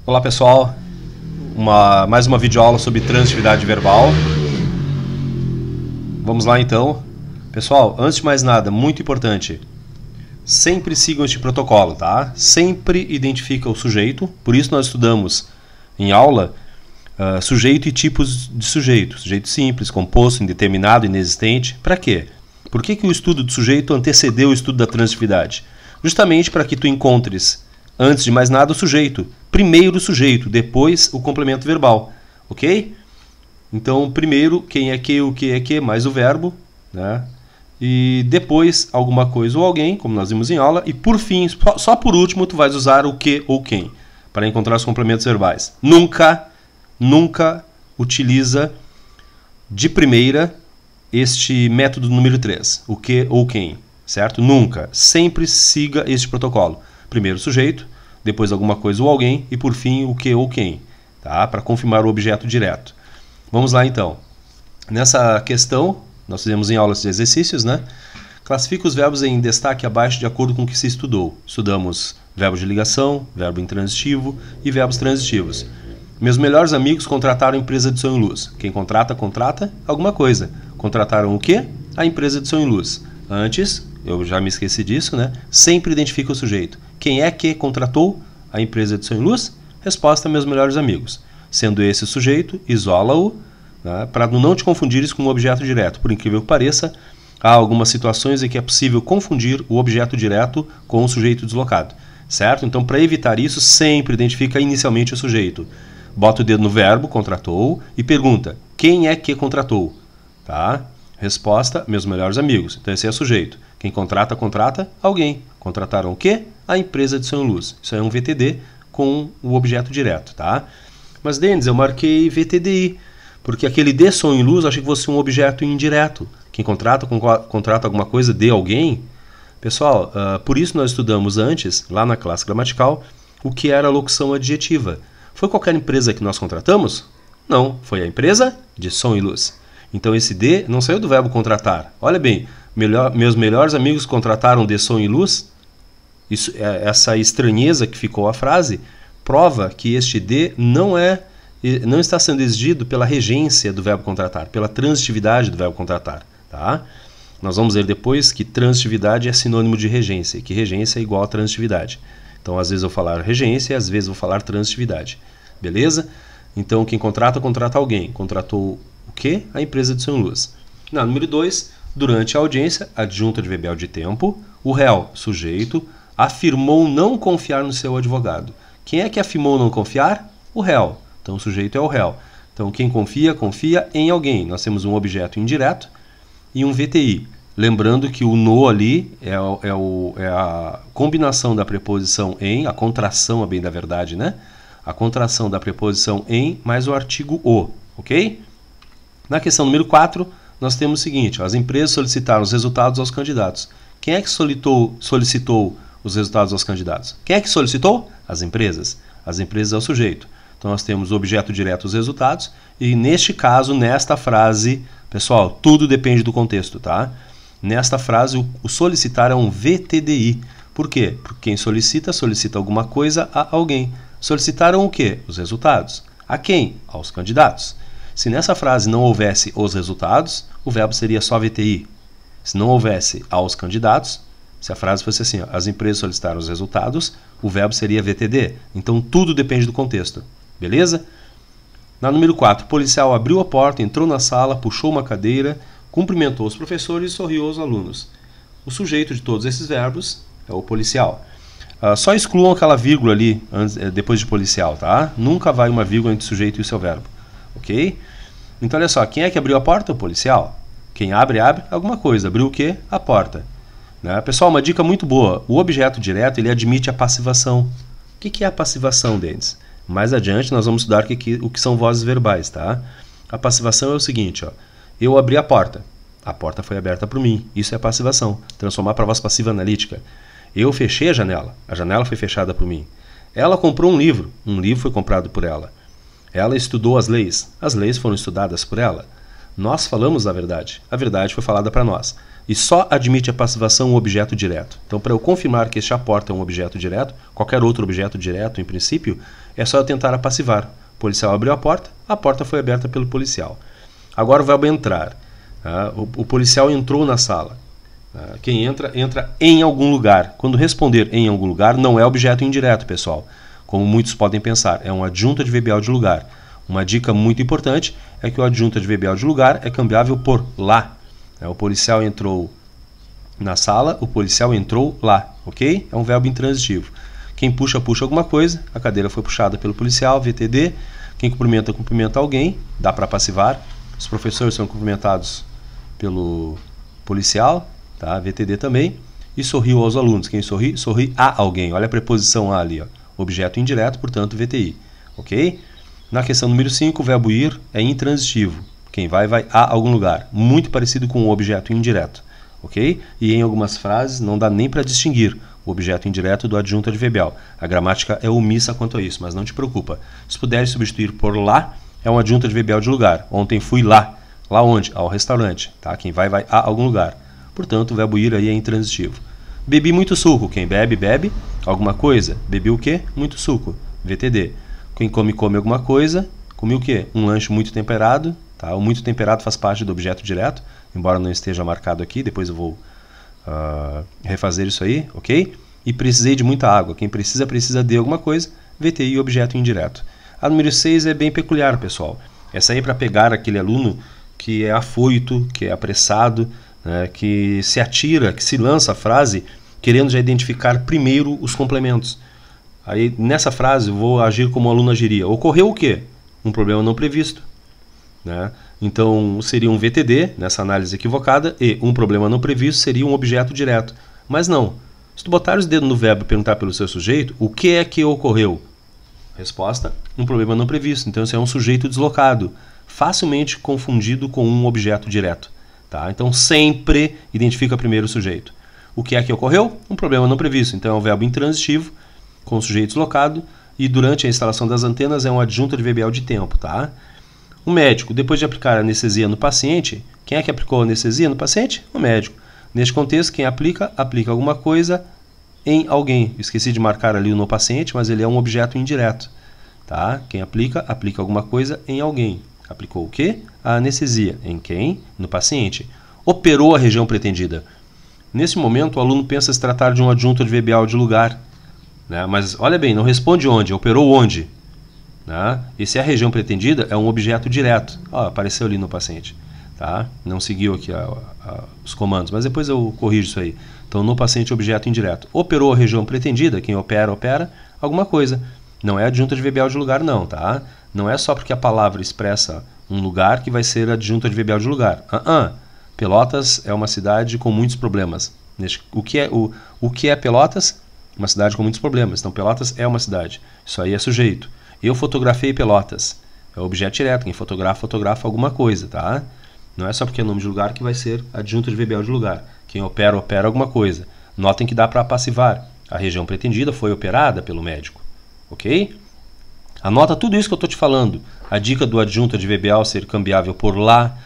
Olá pessoal, mais uma videoaula sobre transitividade verbal. Vamos lá então. Pessoal, antes de mais nada, muito importante, sempre sigam este protocolo, tá? Sempre identifica o sujeito, por isso nós estudamos em aula sujeito e tipos de sujeito. Sujeito simples, composto, indeterminado, inexistente. Para quê? Por que o estudo do sujeito antecedeu o estudo da transitividade? Justamente para que tu encontres, antes de mais nada, o sujeito. Primeiro o sujeito, depois o complemento verbal. Ok? Então, primeiro, quem é que, o que é que, mais o verbo, né? E depois alguma coisa ou alguém, como nós vimos em aula. E por fim, só por último, tu vais usar o que ou quem para encontrar os complementos verbais. Nunca utiliza de primeira este método número 3, o que ou quem, certo? Nunca. Sempre siga este protocolo. Primeiro o sujeito, depois alguma coisa ou alguém e por fim o que ou quem, tá? Para confirmar o objeto direto. Vamos lá então. Nessa questão, nós fizemos em aulas de exercícios, né? Classifica os verbos em destaque abaixo de acordo com o que se estudou. Estudamos verbo de ligação, verbo intransitivo e verbos transitivos. Meus melhores amigos contrataram a empresa de som e luz. Quem contrata, contrata alguma coisa. Contrataram o quê? A empresa de som e luz. Antes, eu já me esqueci disso, né? Sempre identifica o sujeito. Quem é que contratou a empresa de som e luz? Resposta, meus melhores amigos. Sendo esse o sujeito, isola-o, né? Para não te confundires com o objeto direto. Por incrível que pareça, há algumas situações em que é possível confundir o objeto direto com o sujeito deslocado. Certo? Então, para evitar isso, sempre identifica inicialmente o sujeito. Bota o dedo no verbo, contratou, e pergunta, quem é que contratou? Tá? Resposta, meus melhores amigos. Então esse é o sujeito. Quem contrata, contrata alguém. Contrataram o quê? A empresa de som e luz. Isso é um VTD com o objeto direto, tá? Mas, Denis, eu marquei VTDI, porque aquele de som e luz eu achei que fosse um objeto indireto. Quem contrata, contrata alguma coisa de alguém. Pessoal, por isso nós estudamos antes, lá na classe gramatical, o que era a locução adjetiva. Foi qualquer empresa que nós contratamos? Não, foi a empresa de som e luz. Então esse de não saiu do verbo contratar. Olha bem, meus melhores amigos contrataram de som e luz. Isso, essa estranheza que ficou a frase prova que este de não está sendo exigido pela regência do verbo contratar, pela transitividade do verbo contratar. Tá? Nós vamos ver depois que transitividade é sinônimo de regência, que regência é igual a transitividade. Então, às vezes eu vou falar regência e às vezes eu vou falar transitividade. Beleza? Então, quem contrata, contrata alguém. Contratou o quê? A empresa de som e luz. Na número 2, durante a audiência, adjunto adverbial de tempo, o réu, sujeito, afirmou não confiar no seu advogado. Quem é que afirmou não confiar? O réu. Então, o sujeito é o réu. Então, quem confia, confia em alguém. Nós temos um objeto indireto e um VTI. Lembrando que o no ali é a combinação da preposição em, a contração, a bem da verdade, né? A contração da preposição em mais o artigo o, ok? Na questão número 4, nós temos o seguinte, ó, as empresas solicitaram os resultados aos candidatos. Quem é que solicitou os resultados aos candidatos? Quem é que solicitou? As empresas. As empresas é o sujeito. Então nós temos o objeto direto, os resultados, e neste caso, nesta frase, pessoal, tudo depende do contexto, tá? Nesta frase, o solicitar é um VTDI. Por quê? Porque quem solicita, solicita alguma coisa a alguém. Solicitaram o quê? Os resultados. A quem? Aos candidatos. Se nessa frase não houvesse os resultados, o verbo seria só VTI. Se não houvesse aos candidatos, se a frase fosse assim, ó, as empresas solicitaram os resultados, o verbo seria VTD. Então, tudo depende do contexto. Beleza? Na número 4, o policial abriu a porta, entrou na sala, puxou uma cadeira, cumprimentou os professores e sorriu aos alunos. O sujeito de todos esses verbos é o policial. Só excluam aquela vírgula ali depois de policial, tá? Nunca vai uma vírgula entre o sujeito e o seu verbo. Ok? Então, olha só, quem é que abriu a porta? O policial. Quem abre, abre alguma coisa. Abriu o quê? A porta. Né? Pessoal, uma dica muito boa. O objeto direto, ele admite a passivação. O que é a passivação, Denis? Mais adiante, nós vamos estudar o que são vozes verbais, tá? A passivação é o seguinte, ó. Eu abri a porta foi aberta por mim. Isso é passivação. Transformar para voz passiva analítica. Eu fechei a janela foi fechada por mim. Ela comprou um livro foi comprado por ela. Ela estudou as leis foram estudadas por ela. Nós falamos a verdade foi falada para nós. e só admite a passivação um objeto direto. Então, para eu confirmar que este a porta é um objeto direto, qualquer outro objeto direto, em princípio, é só eu tentar apassivar. O policial abriu a porta foi aberta pelo policial. Agora o verbo entrar. O policial entrou na sala. Quem entra, entra em algum lugar. Quando responder em algum lugar, não é objeto indireto, pessoal. Como muitos podem pensar, é um adjunto adverbial de lugar. Uma dica muito importante é que o adjunto adverbial de lugar é cambiável por lá. O policial entrou na sala, o policial entrou lá, ok? É um verbo intransitivo. Quem puxa, puxa alguma coisa, a cadeira foi puxada pelo policial, VTD. Quem cumprimenta, cumprimenta alguém, dá para passivar. Os professores são cumprimentados pelo policial, tá? VTD também. E sorriu aos alunos. Quem sorri, sorri a alguém. Olha a preposição a ali, ó. Objeto indireto, portanto, VTI, ok? Na questão número 5, o verbo ir é intransitivo. Quem vai, vai a algum lugar. Muito parecido com o objeto indireto, ok? E em algumas frases não dá nem para distinguir o objeto indireto do adjunto adverbial. A gramática é omissa quanto a isso, mas não te preocupa. Se puderes substituir por lá, é um adjunto adverbial de lugar. Ontem fui lá. Lá onde? Ao restaurante, tá? Quem vai, vai a algum lugar. Portanto, o verbo ir aí é intransitivo. Bebi muito suco. Quem bebe, bebe alguma coisa. Bebi o quê? Muito suco. VTD. Quem come, come alguma coisa. Come o quê? Um lanche muito temperado. Tá? O muito temperado faz parte do objeto direto, embora não esteja marcado aqui. Depois eu vou refazer isso aí, ok? E precisei de muita água. Quem precisa, precisa de alguma coisa. VTI, objeto indireto. A número 6 é bem peculiar, pessoal. Essa aí é para pegar aquele aluno que é afoito, que é apressado, né, que se atira, que se lança a frase querendo já identificar primeiro os complementos. Aí nessa frase eu vou agir como o aluno agiria. Ocorreu o quê? Um problema não previsto, né? Então seria um VTD nessa análise equivocada e um problema não previsto seria um objeto direto. Mas não. Se tu botar os dedos no verbo e perguntar pelo seu sujeito, o que é que ocorreu? Resposta, um problema não previsto. Então isso é um sujeito deslocado, facilmente confundido com um objeto direto. Tá? Então sempre identifica primeiro o sujeito. O que é que ocorreu? Um problema não previsto. Então é um verbo intransitivo com o sujeito deslocado e durante a instalação das antenas é um adjunto adverbial de tempo. Tá? O médico, depois de aplicar anestesia no paciente, quem é que aplicou a anestesia no paciente? O médico. Neste contexto, quem aplica, aplica alguma coisa em alguém. Esqueci de marcar ali o no paciente, mas ele é um objeto indireto. Tá? Quem aplica, aplica alguma coisa em alguém. Aplicou o quê? A anestesia. Em quem? No paciente. Operou a região pretendida. Nesse momento, o aluno pensa se tratar de um adjunto adverbial de lugar. Né? Mas olha bem, não responde onde. Operou onde? Né? E se a região pretendida é um objeto direto. Ó, apareceu ali no paciente. Tá? Não seguiu aqui os comandos, mas depois eu corrijo isso aí. Então, no paciente, objeto indireto. Operou a região pretendida. Quem opera, opera alguma coisa. Não é adjunto adverbial de lugar, não. Tá? Não é só porque a palavra expressa um lugar que vai ser adjunto adverbial de lugar. Pelotas é uma cidade com muitos problemas. O que é Pelotas? Uma cidade com muitos problemas. Então, Pelotas é uma cidade. Isso aí é sujeito. Eu fotografei Pelotas. É objeto direto. Quem fotografa, fotografa alguma coisa. Tá? Não é só porque é nome de lugar que vai ser adjunto adverbial de lugar. Quem opera, opera alguma coisa. Notem que dá para passivar. A região pretendida foi operada pelo médico. Ok? Anota tudo isso que eu estou te falando. A dica do adjunto adverbial ser cambiável por lá.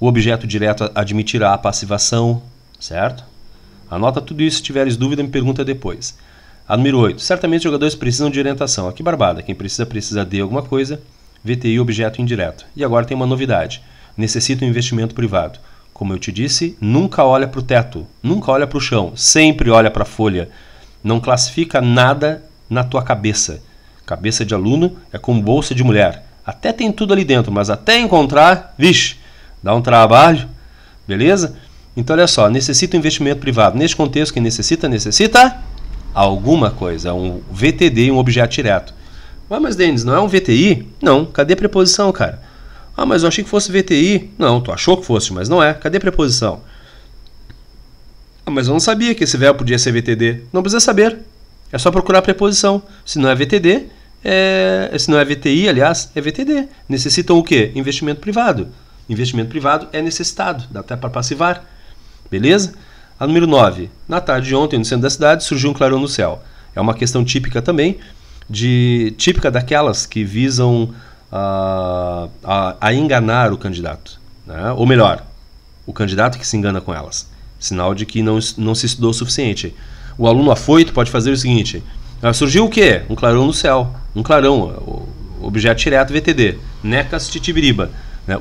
O objeto direto admitirá a passivação. Certo? Anota tudo isso. Se tiveres dúvida, me pergunta depois. A número 8. Certamente os jogadores precisam de orientação. Aqui barbada. Quem precisa, precisa de alguma coisa. VTI, objeto indireto. E agora tem uma novidade. Necessita um investimento privado. Como eu te disse, nunca olha para o teto. Nunca olha para o chão. Sempre olha para a folha. Não classifica nada na tua cabeça. Cabeça de aluno é como bolsa de mulher. Até tem tudo ali dentro, mas até encontrar, vixe, dá um trabalho. Beleza? Então, olha só, necessita um investimento privado. Neste contexto, quem necessita, necessita alguma coisa. Um VTD, um objeto direto. Mas, Denis, não é um VTI? Não. Cadê a preposição, cara? Mas eu achei que fosse VTI. Não, tu achou que fosse, mas não é. Cadê a preposição? Mas eu não sabia que esse verbo podia ser VTD. Não precisa saber. É só procurar a preposição. Se não é VTD, se não é VTI, aliás, é VTD. Necessitam o quê? Investimento privado. Investimento privado é necessitado. Dá até para passivar. Beleza? A número 9. Na tarde de ontem, no centro da cidade, surgiu um clarão no céu. É uma questão típica também, típica daquelas que visam a enganar o candidato. Né? Ou melhor, o candidato que se engana com elas. Sinal de que não se estudou o suficiente. O aluno afoito pode fazer o seguinte: surgiu o quê? Um clarão no céu. Um clarão, objeto direto, VTD. Necas titibiriba.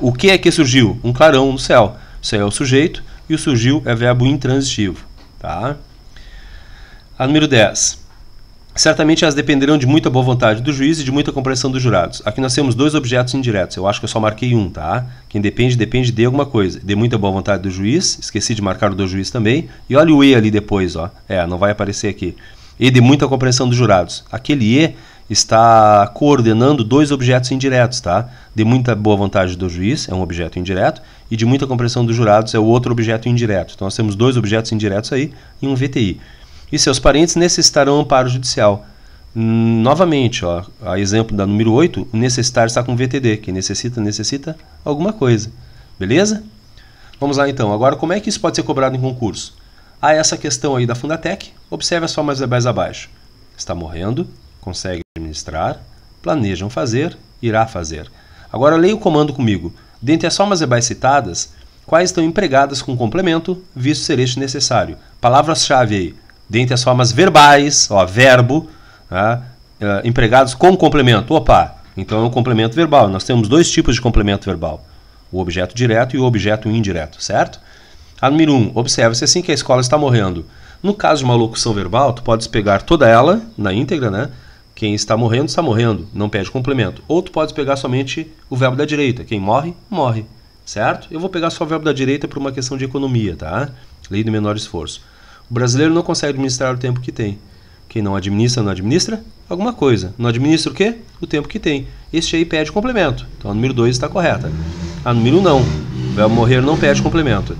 O que é que surgiu? Um clarão no céu. Isso aí é o sujeito e o surgiu é verbo intransitivo. Tá? A número 10. Certamente elas dependerão de muita boa vontade do juiz e de muita compreensão dos jurados. Aqui nós temos dois objetos indiretos. Eu acho que eu só marquei um, tá? Quem depende, depende de alguma coisa. De muita boa vontade do juiz. Esqueci de marcar o do juiz também. E olha o E ali depois, ó. Não vai aparecer aqui. E de muita compreensão dos jurados. Aquele E está coordenando dois objetos indiretos, tá? De muita boa vontade do juiz é um objeto indireto e de muita compreensão dos jurados é o outro objeto indireto. Então nós temos dois objetos indiretos aí e um VTI. E seus parentes necessitarão amparo judicial. Novamente, ó, a exemplo da número 8, o necessitar está com VTD, que necessita alguma coisa. Beleza? Vamos lá então. Agora, como é que isso pode ser cobrado em concurso? Essa questão aí da Fundatec, observe as formas verbais abaixo. Está morrendo, consegue administrar, planejam fazer, irá fazer. Agora leia o comando comigo. Dentre as formas verbais citadas, quais estão empregadas com complemento, visto ser este necessário? Palavras-chave aí. Dentre as formas verbais, ó, verbo, empregados com complemento. Opa, então é um complemento verbal. Nós temos dois tipos de complemento verbal. O objeto direto e o objeto indireto, certo? A número 1, observe-se assim que a escola está morrendo. No caso de uma locução verbal, tu podes pegar toda ela na íntegra, né? Quem está morrendo, não pede complemento. Ou tu podes pegar somente o verbo da direita. Quem morre, morre, certo? Eu vou pegar só o verbo da direita por uma questão de economia, tá? Lei do menor esforço. O brasileiro não consegue administrar o tempo que tem. Quem não administra alguma coisa. Não administra o quê? O tempo que tem. Este aí pede complemento. Então a número 2 está correta. A número 1 não. O verbo morrer não pede complemento.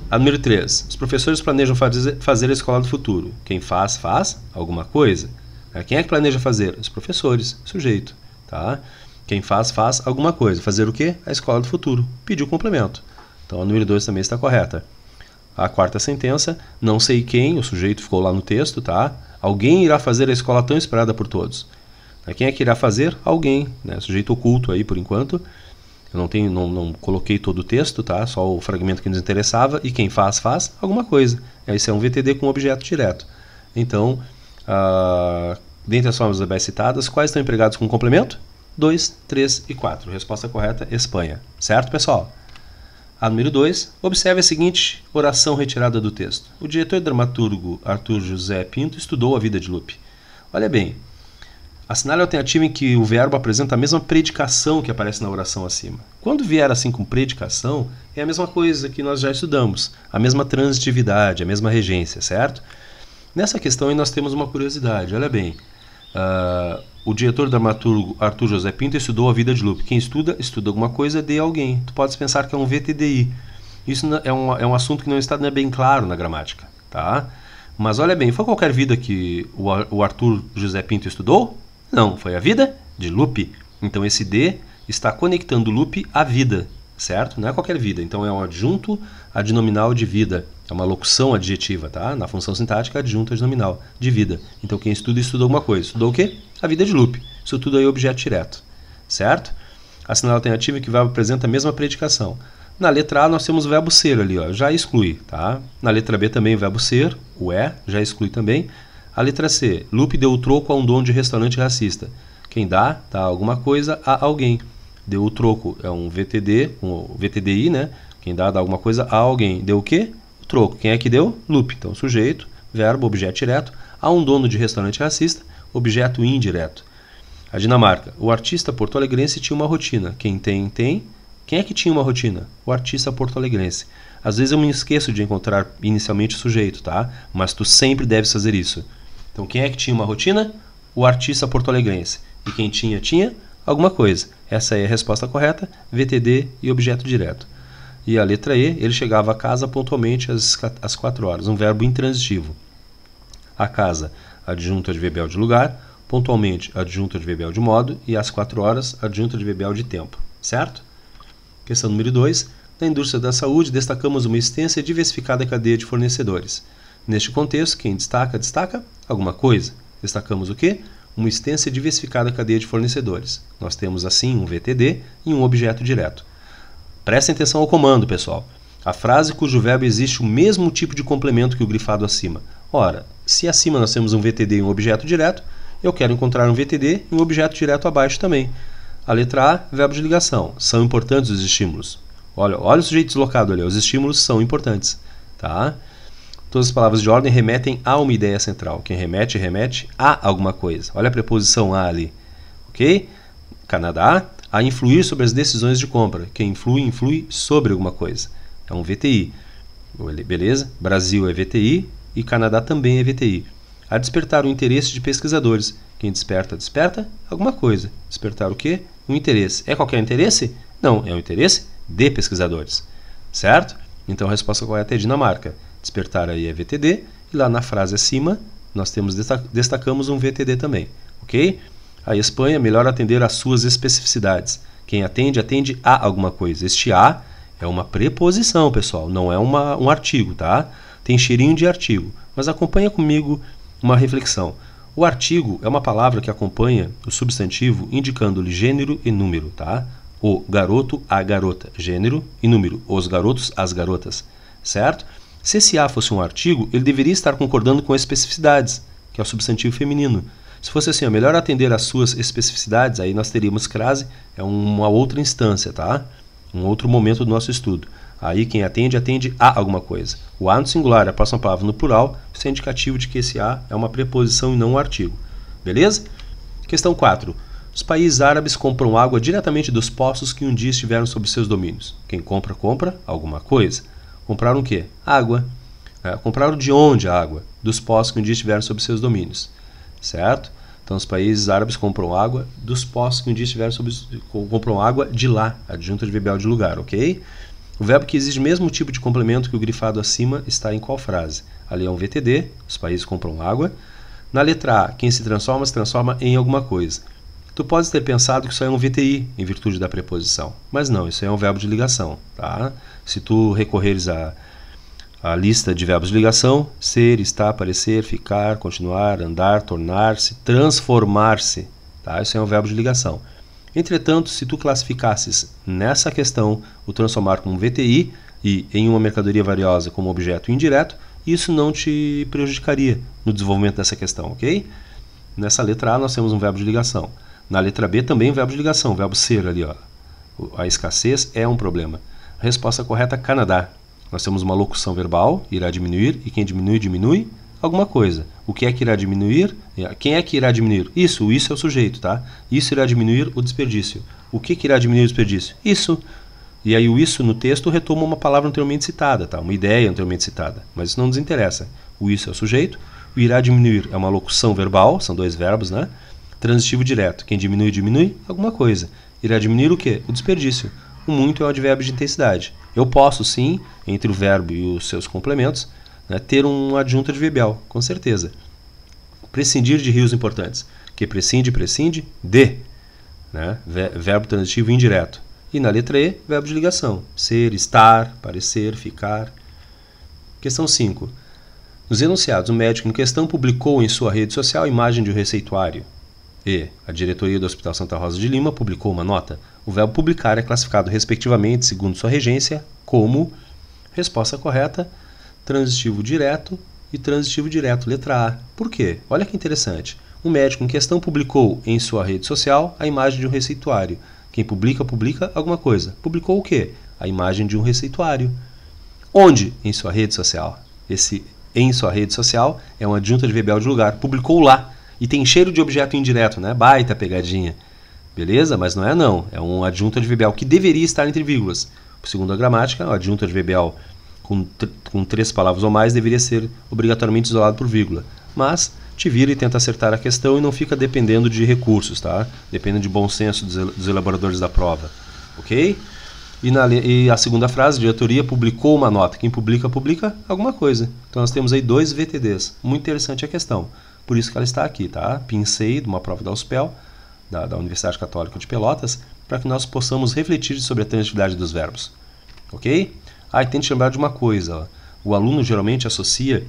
A número 3. Os professores planejam fazer a escola do futuro. Quem faz alguma coisa. Quem é que planeja fazer? Os professores. Sujeito. Tá? Quem faz alguma coisa. Fazer o quê? A escola do futuro. Pediu complemento. Então a número 2 também está correta. A quarta sentença, não sei quem, o sujeito ficou lá no texto, tá? Alguém irá fazer a escola tão esperada por todos. Quem é que irá fazer? Alguém, né? Sujeito oculto aí por enquanto. Eu não coloquei todo o texto, tá? Só o fragmento que nos interessava. E quem faz alguma coisa. Esse é um VTD com objeto direto. Então, dentre as formas verbais citadas, quais estão empregados com complemento? 2, 3 e 4. Resposta correta, Espanha. Certo, pessoal? A número 2, observe a seguinte oração retirada do texto. O diretor e dramaturgo Arthur José Pinto estudou a vida de Lupe. Olha bem, assinale a alternativa em que o verbo apresenta a mesma predicação que aparece na oração acima. Quando vier assim com predicação, é a mesma coisa que nós já estudamos, a mesma transitividade, a mesma regência, certo? Nessa questão aí nós temos uma curiosidade, olha bem. O diretor dramaturgo Arthur José Pinto estudou a vida de Lupe. Quem estuda alguma coisa de alguém. Tu podes pensar que é um VTDI. Isso é um assunto que não está bem claro na gramática. Tá? Mas olha bem, foi qualquer vida que o Arthur José Pinto estudou? Não, foi a vida de Lupe. Então esse de está conectando Lupe à vida, certo? Não é qualquer vida. Então é um adjunto adnominal de vida. É uma locução adjetiva, tá? Na função sintática, adjunto adnominal de vida. Então quem estuda alguma coisa. Estudou o quê? A vida de Lupe. Isso tudo aí é objeto direto, certo? Assinale a alternativa que o verbo apresenta a mesma predicação. Na letra A nós temos o verbo ser ali, ó, já exclui, tá? Na letra B também o verbo ser, o já exclui também. A letra C, Lupe deu o troco a um dono de restaurante racista. Quem dá alguma coisa a alguém. Deu o troco, é um VTD, um VTDI, né? Quem dá alguma coisa a alguém. Deu o quê? O troco. Quem é que deu? Lupe. Então, sujeito, verbo, objeto direto, a um dono de restaurante racista, objeto indireto. A Dinamarca. O artista porto-alegrense tinha uma rotina. Quem tem. Quem é que tinha uma rotina? O artista porto-alegrense. Às vezes eu me esqueço de encontrar inicialmente o sujeito, tá? Mas tu sempre deves fazer isso. Então, quem é que tinha uma rotina? O artista porto-alegrense. E quem tinha alguma coisa. Essa é a resposta correta, VTD e objeto direto. E a letra E, ele chegava a casa pontualmente às 4 horas, um verbo intransitivo. A casa, adjunto adverbial de lugar, pontualmente, adjunto adverbial de modo, e às 4 horas, adjunto adverbial de tempo, certo? Questão número 2. Na indústria da saúde, destacamos uma extensa e diversificada cadeia de fornecedores. Neste contexto, quem destaca alguma coisa. Destacamos o quê? Uma extensa e diversificada cadeia de fornecedores. Nós temos assim um VTD e um objeto direto. Prestem atenção ao comando, pessoal. A frase cujo verbo existe o mesmo tipo de complemento que o grifado acima. Ora, se acima nós temos um VTD e um objeto direto, eu quero encontrar um VTD e um objeto direto abaixo também. A letra A, verbo de ligação. São importantes os estímulos. Olha o sujeito deslocado ali. Os estímulos são importantes. Tá? Todas as palavras de ordem remetem a uma ideia central. Quem remete, remete a alguma coisa. Olha a preposição a ali. Ok? Canadá, a influir sobre as decisões de compra. Quem influi, influi sobre alguma coisa. É um VTI. Beleza? Brasil é VTI e Canadá também é VTI. A despertar o interesse de pesquisadores. Quem desperta, desperta alguma coisa. Despertar o quê? Um interesse. É qualquer interesse? Não, é um interesse de pesquisadores. Certo? Então a resposta correta é Dinamarca. Despertar aí é VTD e lá na frase acima nós destacamos um VTD também. Ok? A Espanha, melhor atender às suas especificidades. Quem atende, atende a alguma coisa. Este a é uma preposição, pessoal, não é um artigo, tá? Tem cheirinho de artigo, mas acompanha comigo uma reflexão. O artigo é uma palavra que acompanha o substantivo indicando-lhe gênero e número, tá? O garoto, a garota, gênero e número, os garotos, as garotas, certo? Se esse a fosse um artigo, ele deveria estar concordando com especificidades, que é o substantivo feminino. Se fosse assim, melhor atender às suas especificidades, aí nós teríamos crase, é uma outra instância, tá? Um outro momento do nosso estudo. Aí quem atende, atende a alguma coisa. O a no singular, a próxima palavra no plural, isso é indicativo de que esse a é uma preposição e não um artigo. Beleza? Questão 4. Os países árabes compram água diretamente dos poços que um dia estiveram sob seus domínios. Quem compra, compra alguma coisa. Compraram o quê? Água. Compraram de onde a água? Dos poços que um dia estiveram sob seus domínios. Certo? Então os países árabes compram água dos poços que um dia estiveram compram água de lá, adjunto adverbial de lugar, ok? O verbo que exige o mesmo tipo de complemento que o grifado acima está em qual frase? Ali é um VTD, os países compram água. Na letra A, quem se transforma em alguma coisa. Tu podes ter pensado que isso é um VTI, em virtude da preposição, mas não, isso é um verbo de ligação, tá? Se tu recorreres a lista de verbos de ligação, ser, estar, parecer, ficar, continuar, andar, tornar-se, transformar-se, tá? Isso é um verbo de ligação. Entretanto, se tu classificasses nessa questão o transformar como VTI e em uma mercadoria valiosa como objeto indireto, isso não te prejudicaria no desenvolvimento dessa questão, ok? Nessa letra A nós temos um verbo de ligação. Na letra B também um verbo de ligação, o verbo ser ali, ó. A escassez é um problema. A resposta correta é Canadá. Nós temos uma locução verbal, irá diminuir, e quem diminui, diminui alguma coisa. O que é que irá diminuir? Quem é que irá diminuir? Isso é o sujeito, tá? Isso irá diminuir o desperdício. O que irá diminuir o desperdício? Isso. E aí o isso no texto retoma uma palavra anteriormente citada, tá? Uma ideia anteriormente citada. Mas isso não nos interessa. O isso é o sujeito, o irá diminuir é uma locução verbal, são dois verbos, né? Transitivo direto. Quem diminui, diminui alguma coisa. Irá diminuir o quê? O desperdício. O muito é um advérbio de intensidade. Eu posso, sim, entre o verbo e os seus complementos, né, ter um adjunto adverbial, com certeza. Prescindir de rios importantes. Que prescinde, prescinde de. Né, verbo transitivo indireto. E na letra E, verbo de ligação. Ser, estar, parecer, ficar. Questão 5. Nos enunciados, o médico em questão publicou em sua rede social a imagem de um receituário. E a diretoria do Hospital Santa Rosa de Lima publicou uma nota. O verbo publicar é classificado respectivamente, segundo sua regência, como resposta correta, transitivo direto e transitivo direto, letra A. Por quê? Olha que interessante. O médico em questão publicou em sua rede social a imagem de um receituário. Quem publica, publica alguma coisa. Publicou o quê? A imagem de um receituário. Onde? Em sua rede social. Esse em sua rede social é um adjunto adverbial de lugar. Publicou lá. E tem cheiro de objeto indireto, né? Baita pegadinha. Beleza? Mas não é não. É um adjunto adverbial que deveria estar entre vírgulas. Segundo a gramática, o adjunto adverbial com 3 palavras ou mais deveria ser obrigatoriamente isolado por vírgula. Mas te vira e tenta acertar a questão e não fica dependendo de recursos, tá? Dependendo de bom senso dos elaboradores da prova. Ok? E a segunda frase, a diretoria publicou uma nota. Quem publica, publica alguma coisa. Então nós temos aí 2 VTDs. Muito interessante a questão. Por isso que ela está aqui, tá? Pincei de uma prova da USPEL, da Universidade Católica de Pelotas, para que nós possamos refletir sobre a transitividade dos verbos. Ok? E tem que lembrar de uma coisa. Ó. O aluno geralmente associa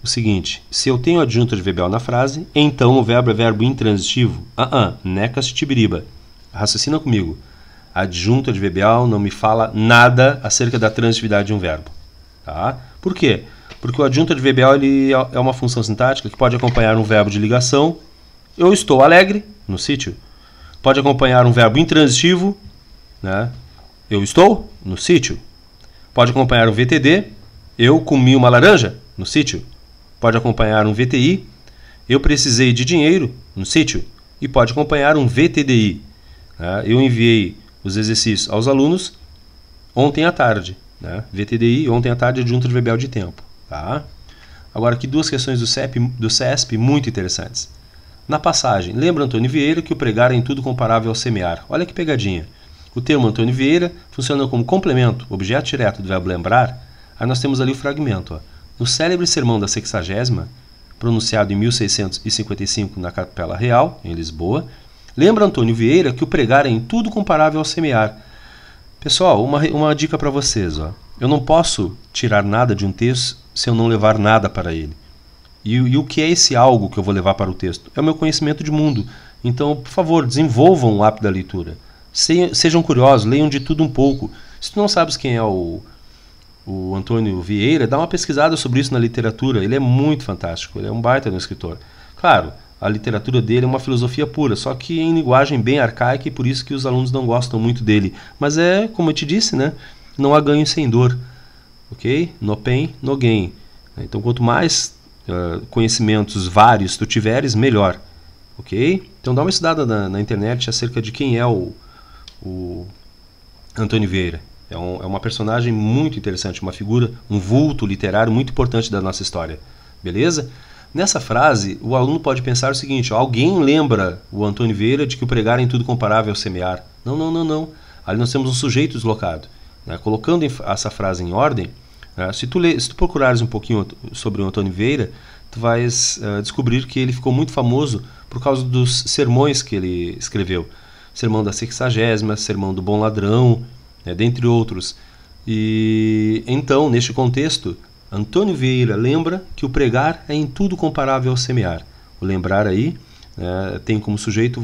o seguinte: se eu tenho adjunto adverbial na frase, então o verbo é verbo intransitivo. Neca-se tibiriba. Raciocina comigo. Adjunto adverbial não me fala nada acerca da transitividade de um verbo. Tá? Por quê? Porque o adjunto adverbial ele é uma função sintática que pode acompanhar um verbo de ligação. Eu estou alegre, no sítio. Pode acompanhar um verbo intransitivo, né? Eu estou, no sítio. Pode acompanhar um VTD. Eu comi uma laranja, no sítio. Pode acompanhar um VTI. Eu precisei de dinheiro, no sítio. E pode acompanhar um VTDI. Né? Eu enviei os exercícios aos alunos ontem à tarde. Né? VTDI, ontem à tarde, adjunto adverbial de tempo. Tá? Agora, aqui duas questões do CESP muito interessantes. Na passagem, lembra Antônio Vieira que o pregar é em tudo comparável ao semear. Olha que pegadinha. O termo Antônio Vieira funciona como complemento, objeto direto do verbo lembrar. Aí nós temos ali o fragmento. Ó. No célebre sermão da 60ª, pronunciado em 1655 na Capela Real, em Lisboa, lembra Antônio Vieira que o pregar é em tudo comparável ao semear. Pessoal, uma dica para vocês. Ó. Eu não posso tirar nada de um texto se eu não levar nada para ele. E o que é esse algo que eu vou levar para o texto? É o meu conhecimento de mundo. Então, por favor, desenvolvam o hábito da leitura. Sejam curiosos, leiam de tudo um pouco. Se tu não sabes quem é o Antônio Vieira, dá uma pesquisada sobre isso na literatura. Ele é muito fantástico, ele é um baita no escritor. Claro, a literatura dele é uma filosofia pura, só que em linguagem bem arcaica e por isso que os alunos não gostam muito dele. Mas é, como eu te disse, né? Não há ganho sem dor. Ok? No pain, no gain. Então, quanto mais conhecimentos vários tu tiveres, melhor. Ok? Então, dá uma estudada na internet acerca de quem é o Antônio Vieira. É uma personagem muito interessante, uma figura, um vulto literário muito importante da nossa história. Beleza? Nessa frase, o aluno pode pensar o seguinte, ó, alguém lembra o Antônio Vieira de que o pregar é em tudo comparável ao semear? Não, não, não, não. Ali nós temos um sujeito deslocado. Né? Colocando essa frase em ordem, né? Se tu procurares um pouquinho sobre o Antônio Vieira, tu vais descobrir que ele ficou muito famoso por causa dos sermões que ele escreveu. Sermão da 60ª, Sermão do Bom Ladrão, dentre outros. E então, neste contexto, Antônio Vieira lembra que o pregar é em tudo comparável ao semear. O lembrar aí tem como sujeito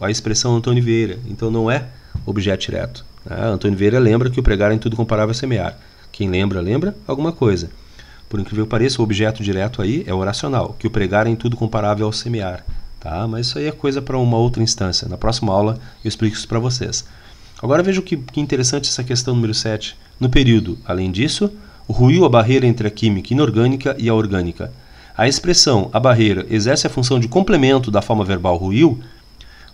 a expressão Antônio Vieira, então não é objeto direto. Antônio Vieira lembra que o pregar é em tudo comparável ao semear. Quem lembra, lembra alguma coisa. Por incrível que pareça, o objeto direto aí é oracional, que o pregar é em tudo comparável ao semear. Tá? Mas isso aí é coisa para uma outra instância. Na próxima aula eu explico isso para vocês. Agora veja que interessante essa questão número 7. No período, além disso, ruiu a barreira entre a química inorgânica e a orgânica. A expressão a barreira exerce a função de complemento da forma verbal ruiu.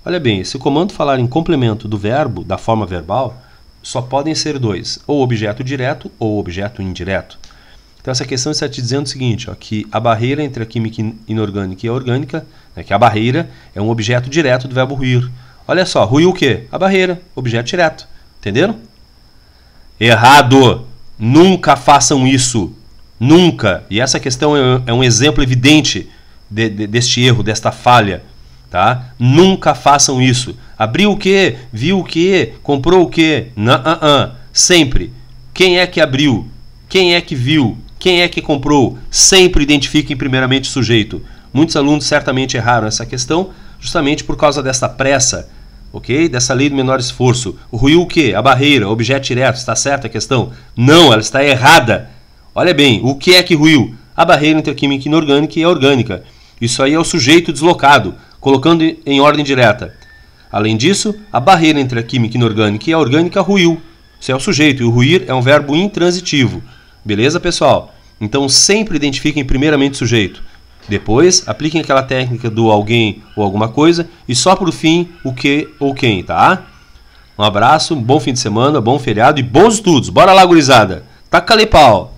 Olha bem, se o comando falar em complemento do verbo da forma verbal, só podem ser dois, ou objeto direto ou objeto indireto. Então essa questão está te dizendo o seguinte, ó, que a barreira entre a química inorgânica e a orgânica, que a barreira é um objeto direto do verbo ruir. Olha só, ruiu o quê? A barreira, objeto direto. Entenderam? Errado! Nunca façam isso. Nunca. E essa questão é um exemplo evidente deste erro, desta falha. Tá? Nunca façam isso. Abriu o quê? Viu o quê? Comprou o quê? Não, sempre. Quem é que abriu? Quem é que viu? Quem é que comprou? Sempre identifiquem primeiramente o sujeito. Muitos alunos certamente erraram essa questão justamente por causa dessa pressa, ok? Dessa lei do menor esforço. Ruiu o quê? A barreira, objeto direto. Está certa a questão? Não, ela está errada. Olha bem, o que é que ruiu? A barreira entre a química inorgânica e a orgânica. Isso aí é o sujeito deslocado, colocando em ordem direta. Além disso, a barreira entre a química inorgânica e a orgânica ruiu. Isso é o sujeito, e o ruir é um verbo intransitivo. Beleza, pessoal? Então sempre identifiquem primeiramente o sujeito. Depois, apliquem aquela técnica do alguém ou alguma coisa e só por fim o que ou quem, tá? Um abraço, um bom fim de semana, bom feriado e bons estudos. Bora lá, gurizada! Taca-lhe pau!